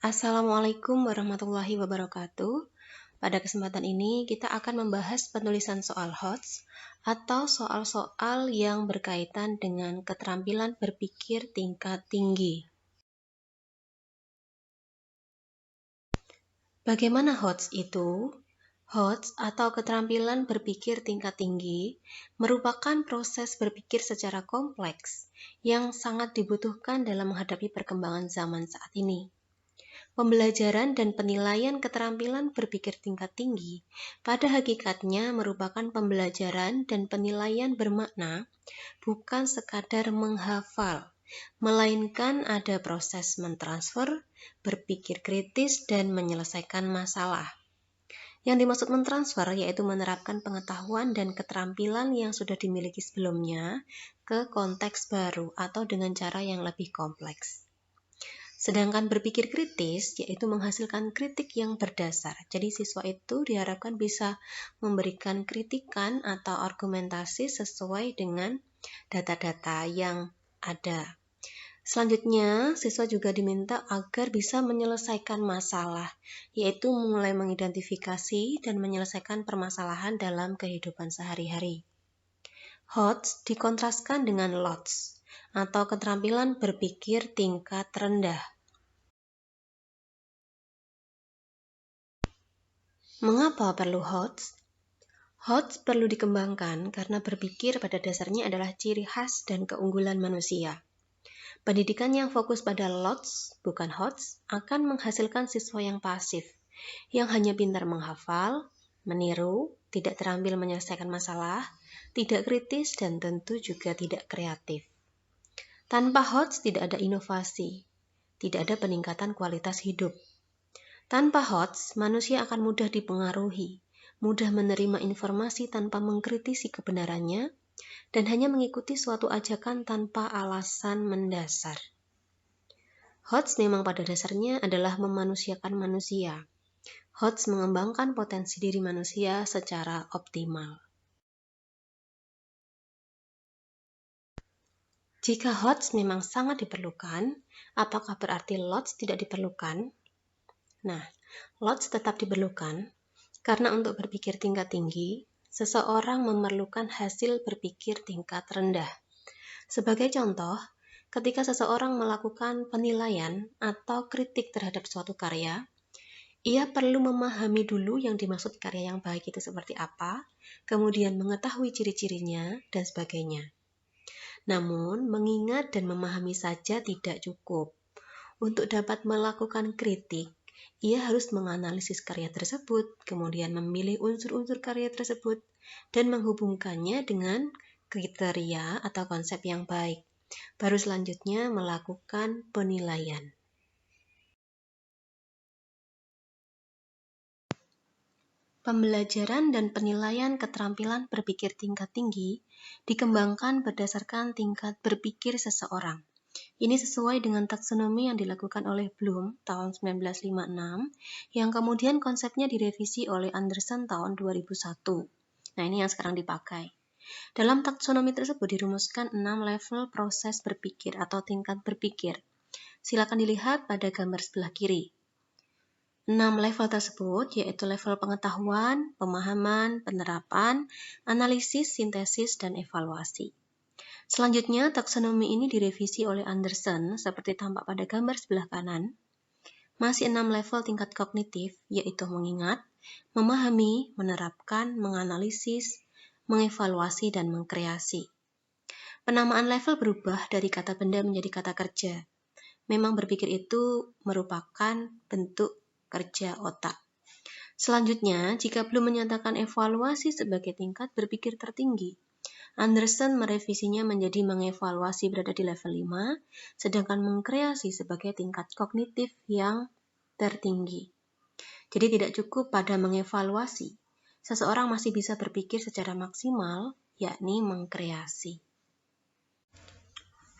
Assalamualaikum warahmatullahi wabarakatuh. Pada kesempatan ini kita akan membahas penulisan soal HOTS atau soal-soal yang berkaitan dengan keterampilan berpikir tingkat tinggi. Bagaimana HOTS itu? HOTS atau keterampilan berpikir tingkat tinggi merupakan proses berpikir secara kompleks yang sangat dibutuhkan dalam menghadapi perkembangan zaman saat ini. Pembelajaran dan penilaian keterampilan berpikir tingkat tinggi pada hakikatnya merupakan pembelajaran dan penilaian bermakna bukan sekadar menghafal, melainkan ada proses mentransfer, berpikir kritis, dan menyelesaikan masalah. Yang dimaksud mentransfer yaitu menerapkan pengetahuan dan keterampilan yang sudah dimiliki sebelumnya ke konteks baru atau dengan cara yang lebih kompleks. Sedangkan berpikir kritis yaitu menghasilkan kritik yang berdasar. Jadi siswa itu diharapkan bisa memberikan kritikan atau argumentasi sesuai dengan data-data yang ada. Selanjutnya, siswa juga diminta agar bisa menyelesaikan masalah, yaitu mulai mengidentifikasi dan menyelesaikan permasalahan dalam kehidupan sehari-hari. HOTS dikontraskan dengan LOTS atau keterampilan berpikir tingkat rendah. Mengapa perlu HOTS? HOTS perlu dikembangkan karena berpikir pada dasarnya adalah ciri khas dan keunggulan manusia. Pendidikan yang fokus pada LOTS, bukan HOTS, akan menghasilkan siswa yang pasif, yang hanya pintar menghafal, meniru, tidak terampil menyelesaikan masalah, tidak kritis, dan tentu juga tidak kreatif. Tanpa HOTS tidak ada inovasi, tidak ada peningkatan kualitas hidup. Tanpa HOTS, manusia akan mudah dipengaruhi, mudah menerima informasi tanpa mengkritisi kebenarannya, dan hanya mengikuti suatu ajakan tanpa alasan mendasar. HOTS memang pada dasarnya adalah memanusiakan manusia. HOTS mengembangkan potensi diri manusia secara optimal. Jika HOTS memang sangat diperlukan, apakah berarti LOTS tidak diperlukan? Nah, LOTS tetap diperlukan karena untuk berpikir tingkat tinggi, seseorang memerlukan hasil berpikir tingkat rendah. Sebagai contoh, ketika seseorang melakukan penilaian atau kritik terhadap suatu karya, ia perlu memahami dulu yang dimaksud karya yang baik itu seperti apa, kemudian mengetahui ciri-cirinya, dan sebagainya. Namun, mengingat dan memahami saja tidak cukup. Untuk dapat melakukan kritik, ia harus menganalisis karya tersebut, kemudian memilih unsur-unsur karya tersebut, dan menghubungkannya dengan kriteria atau konsep yang baik. Baru selanjutnya melakukan penilaian. Pembelajaran dan penilaian keterampilan berpikir tingkat tinggi dikembangkan berdasarkan tingkat berpikir seseorang. Ini sesuai dengan taksonomi yang dilakukan oleh Bloom tahun 1956, yang kemudian konsepnya direvisi oleh Anderson tahun 2001. Nah, ini yang sekarang dipakai. Dalam taksonomi tersebut dirumuskan 6 level proses berpikir atau tingkat berpikir. Silakan dilihat pada gambar sebelah kiri. 6 level tersebut yaitu level pengetahuan, pemahaman, penerapan, analisis, sintesis, dan evaluasi. Selanjutnya, taksonomi ini direvisi oleh Anderson seperti tampak pada gambar sebelah kanan. Masih 6 level tingkat kognitif, yaitu mengingat, memahami, menerapkan, menganalisis, mengevaluasi, dan mengkreasi. Penamaan level berubah dari kata benda menjadi kata kerja. Memang berpikir itu merupakan bentuk kerja otak. Selanjutnya, jika belum menyatakan evaluasi sebagai tingkat berpikir tertinggi, Anderson merevisinya menjadi mengevaluasi berada di level 5, sedangkan mengkreasi sebagai tingkat kognitif yang tertinggi. Jadi tidak cukup pada mengevaluasi, seseorang masih bisa berpikir secara maksimal, yakni mengkreasi.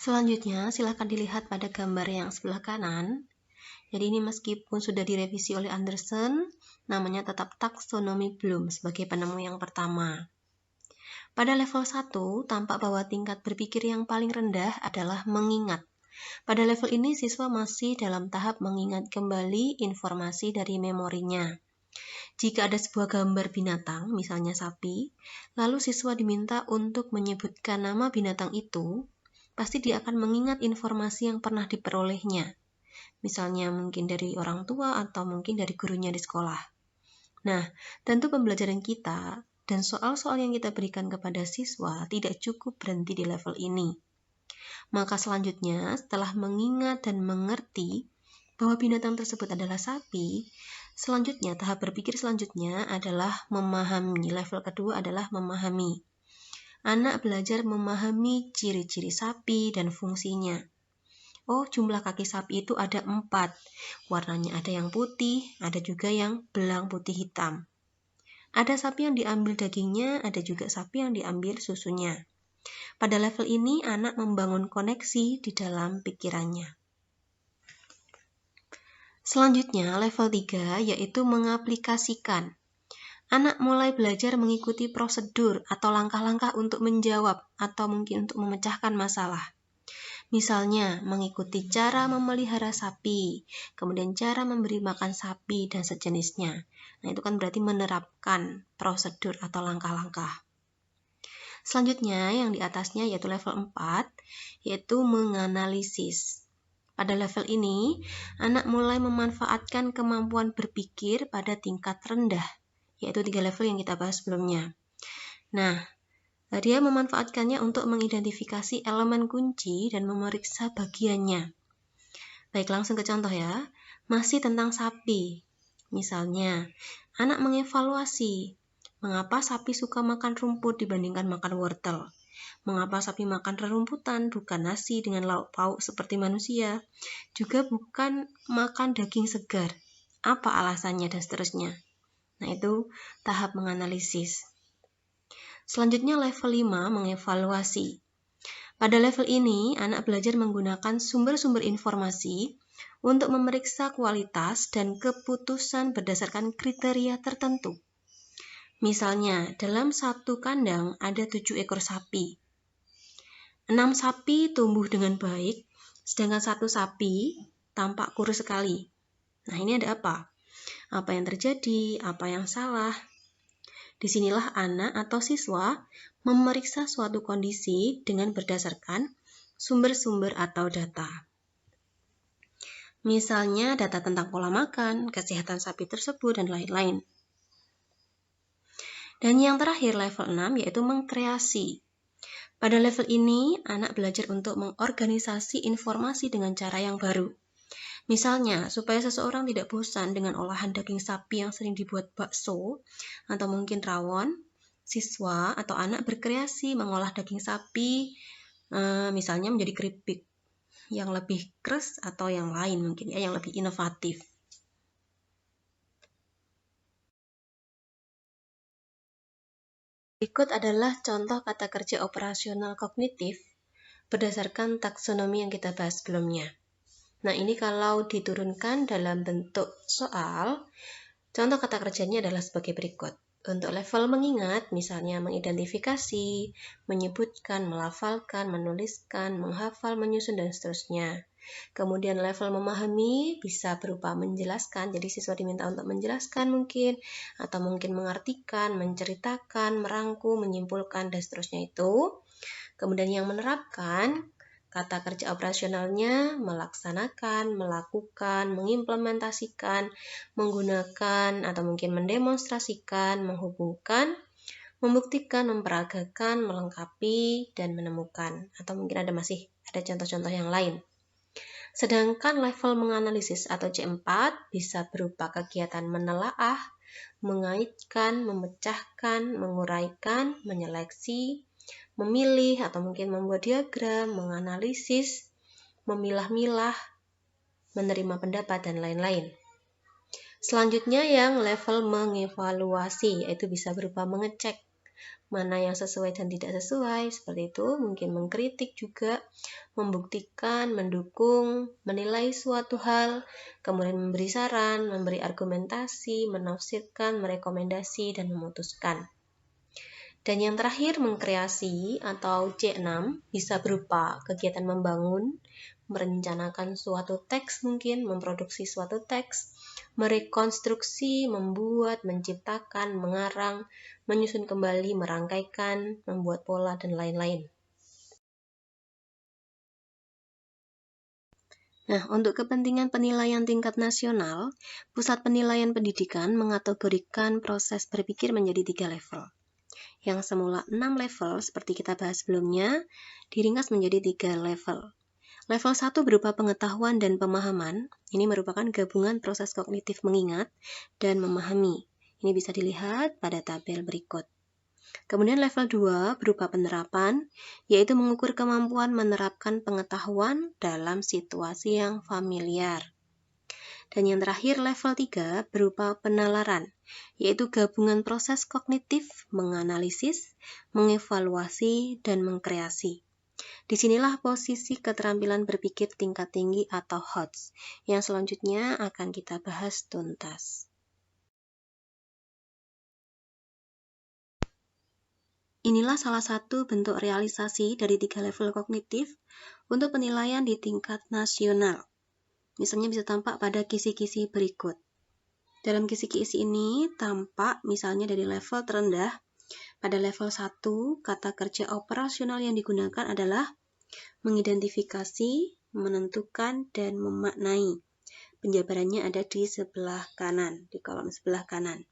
Selanjutnya, silakan dilihat pada gambar yang sebelah kanan. Jadi ini meskipun sudah direvisi oleh Anderson, namanya tetap taksonomi Bloom sebagai penemu yang pertama. Pada level 1, tampak bahwa tingkat berpikir yang paling rendah adalah mengingat, Pada level ini siswa masih dalam tahap mengingat kembali informasi dari memorinya. Jika ada sebuah gambar binatang, misalnya sapi, lalu siswa diminta untuk menyebutkan nama binatang itu, pasti dia akan mengingat informasi yang pernah diperolehnya. Misalnya mungkin dari orang tua atau mungkin dari gurunya di sekolah. Nah, tentu pembelajaran kita dan soal-soal yang kita berikan kepada siswa tidak cukup berhenti di level ini. Maka selanjutnya, setelah mengingat dan mengerti bahwa binatang tersebut adalah sapi, selanjutnya tahap berpikir selanjutnya adalah memahami. Level kedua adalah memahami. Anak belajar memahami ciri-ciri sapi dan fungsinya. Oh, jumlah kaki sapi itu ada 4. Warnanya ada yang putih, ada juga yang belang putih hitam. Ada sapi yang diambil dagingnya, ada juga sapi yang diambil susunya. Pada level ini, anak membangun koneksi di dalam pikirannya. Selanjutnya, level 3 yaitu mengaplikasikan. Anak mulai belajar mengikuti prosedur atau langkah-langkah untuk menjawab atau mungkin untuk memecahkan masalah. Misalnya, mengikuti cara memelihara sapi, kemudian cara memberi makan sapi, dan sejenisnya. Nah, itu kan berarti menerapkan prosedur atau langkah-langkah. Selanjutnya, yang di atasnya yaitu level 4, yaitu menganalisis. Pada level ini, anak mulai memanfaatkan kemampuan berpikir pada tingkat rendah, yaitu 3 level yang kita bahas sebelumnya. Nah, dia memanfaatkannya untuk mengidentifikasi elemen kunci dan memeriksa bagiannya. Baik, langsung ke contoh ya. Masih tentang sapi. Misalnya, anak mengevaluasi mengapa sapi suka makan rumput dibandingkan makan wortel. Mengapa sapi makan rerumputan, bukan nasi dengan lauk pauk seperti manusia. Juga bukan makan daging segar. Apa alasannya dan seterusnya. Nah, itu tahap menganalisis. Selanjutnya level 5 mengevaluasi. Pada level ini, anak belajar menggunakan sumber-sumber informasi untuk memeriksa kualitas dan keputusan berdasarkan kriteria tertentu. Misalnya, dalam satu kandang ada 7 ekor sapi. 6 sapi tumbuh dengan baik, sedangkan 1 sapi tampak kurus sekali. Nah, ini ada apa? Apa yang terjadi? Apa yang salah? Disinilah anak atau siswa memeriksa suatu kondisi dengan berdasarkan sumber-sumber atau data. Misalnya data tentang pola makan, kesehatan sapi tersebut, dan lain-lain. Dan yang terakhir level 6 yaitu mengkreasi. Pada level ini, anak belajar untuk mengorganisasi informasi dengan cara yang baru. Misalnya, supaya seseorang tidak bosan dengan olahan daging sapi yang sering dibuat bakso atau mungkin rawon, siswa atau anak berkreasi mengolah daging sapi misalnya menjadi keripik yang lebih keras atau yang lain mungkin ya, yang lebih inovatif. Berikut adalah contoh kata kerja operasional kognitif berdasarkan taksonomi yang kita bahas sebelumnya. Nah, ini kalau diturunkan dalam bentuk soal, contoh kata kerjanya adalah sebagai berikut. Untuk level mengingat, misalnya mengidentifikasi, menyebutkan, melafalkan, menuliskan, menghafal, menyusun, dan seterusnya. Kemudian level memahami bisa berupa menjelaskan, jadi siswa diminta untuk menjelaskan mungkin, atau mungkin mengartikan, menceritakan, merangkum, menyimpulkan, dan seterusnya itu. Kemudian yang menerapkan, kata kerja operasionalnya melaksanakan, melakukan, mengimplementasikan, menggunakan, atau mungkin mendemonstrasikan, menghubungkan, membuktikan, memperagakan, melengkapi, dan menemukan. Atau mungkin masih ada contoh-contoh yang lain. Sedangkan level menganalisis atau C4 bisa berupa kegiatan menelaah, mengaitkan, memecahkan, menguraikan, menyeleksi, memilih atau mungkin membuat diagram, menganalisis, memilah-milah, menerima pendapat, dan lain-lain. Selanjutnya yang level mengevaluasi, yaitu bisa berupa mengecek mana yang sesuai dan tidak sesuai, seperti itu, mungkin mengkritik juga, membuktikan, mendukung, menilai suatu hal, kemudian memberi saran, memberi argumentasi, menafsirkan, merekomendasi, dan memutuskan. Dan yang terakhir, mengkreasi atau C6 bisa berupa kegiatan membangun, merencanakan suatu teks mungkin, memproduksi suatu teks, merekonstruksi, membuat, menciptakan, mengarang, menyusun kembali, merangkaikan, membuat pola, dan lain-lain. Nah, untuk kepentingan penilaian tingkat nasional, Pusat Penilaian Pendidikan mengategorikan proses berpikir menjadi 3 level. Yang semula 6 level, seperti kita bahas sebelumnya, diringkas menjadi 3 level. Level 1 berupa pengetahuan dan pemahaman. Ini merupakan gabungan proses kognitif mengingat dan memahami. Ini bisa dilihat pada tabel berikut. Kemudian level 2 berupa penerapan, yaitu mengukur kemampuan menerapkan pengetahuan dalam situasi yang familiar. Dan yang terakhir level 3 berupa penalaran, yaitu gabungan proses kognitif, menganalisis, mengevaluasi, dan mengkreasi. Disinilah posisi keterampilan berpikir tingkat tinggi atau HOTS, yang selanjutnya akan kita bahas tuntas. Inilah salah satu bentuk realisasi dari 3 level kognitif untuk penilaian di tingkat nasional. Misalnya bisa tampak pada kisi-kisi berikut. Dalam kisi-kisi ini tampak misalnya dari level terendah, pada level 1, kata kerja operasional yang digunakan adalah mengidentifikasi, menentukan, dan memaknai. Penjabarannya ada di sebelah kanan, di kolom sebelah kanan.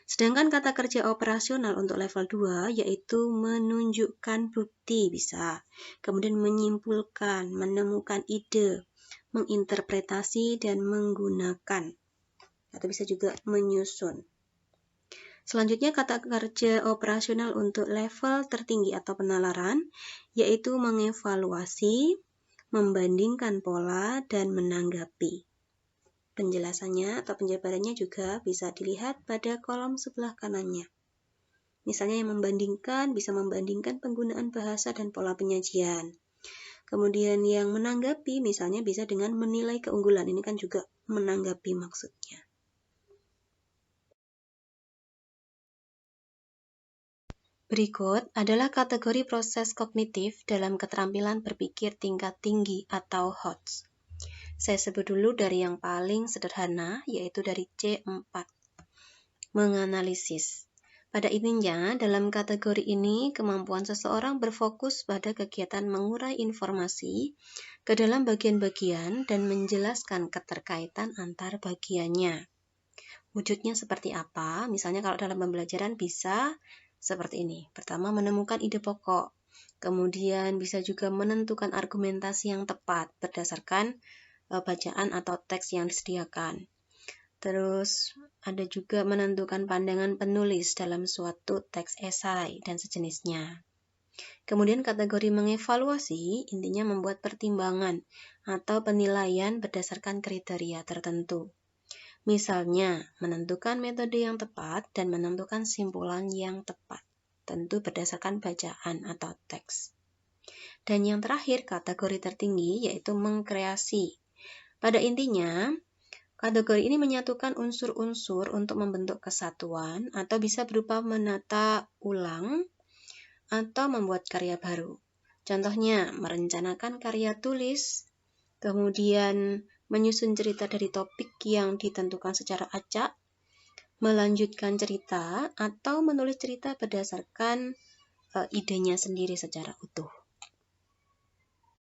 Sedangkan kata kerja operasional untuk level 2 yaitu menunjukkan bukti bisa, kemudian menyimpulkan, menemukan ide, menginterpretasi, dan menggunakan, atau bisa juga menyusun. Selanjutnya kata kerja operasional untuk level tertinggi atau penalaran, yaitu mengevaluasi, membandingkan pola, dan menanggapi. Penjelasannya atau penjabarannya juga bisa dilihat pada kolom sebelah kanannya. Misalnya yang membandingkan bisa membandingkan penggunaan bahasa dan pola penyajian. Kemudian yang menanggapi misalnya bisa dengan menilai keunggulan. Ini kan juga menanggapi maksudnya. Berikut adalah kategori proses kognitif dalam keterampilan berpikir tingkat tinggi atau HOTS. Saya sebut dulu dari yang paling sederhana, yaitu dari C4. Menganalisis. Pada intinya, dalam kategori ini, kemampuan seseorang berfokus pada kegiatan mengurai informasi ke dalam bagian-bagian dan menjelaskan keterkaitan antar bagiannya. Wujudnya seperti apa? Misalnya kalau dalam pembelajaran bisa seperti ini. Pertama, menemukan ide pokok. Kemudian bisa juga menentukan argumentasi yang tepat berdasarkan bacaan atau teks yang disediakan. Terus ada juga menentukan pandangan penulis dalam suatu teks esai dan sejenisnya. Kemudian kategori mengevaluasi intinya membuat pertimbangan atau penilaian berdasarkan kriteria tertentu. Misalnya, menentukan metode yang tepat dan menentukan simpulan yang tepat, tentu berdasarkan bacaan atau teks. Dan yang terakhir, kategori tertinggi yaitu mengkreasi. Pada intinya, kategori ini menyatukan unsur-unsur untuk membentuk kesatuan atau bisa berupa menata ulang atau membuat karya baru. Contohnya, merencanakan karya tulis, kemudian menyusun cerita dari topik yang ditentukan secara acak, melanjutkan cerita, atau menulis cerita berdasarkan idenya sendiri secara utuh.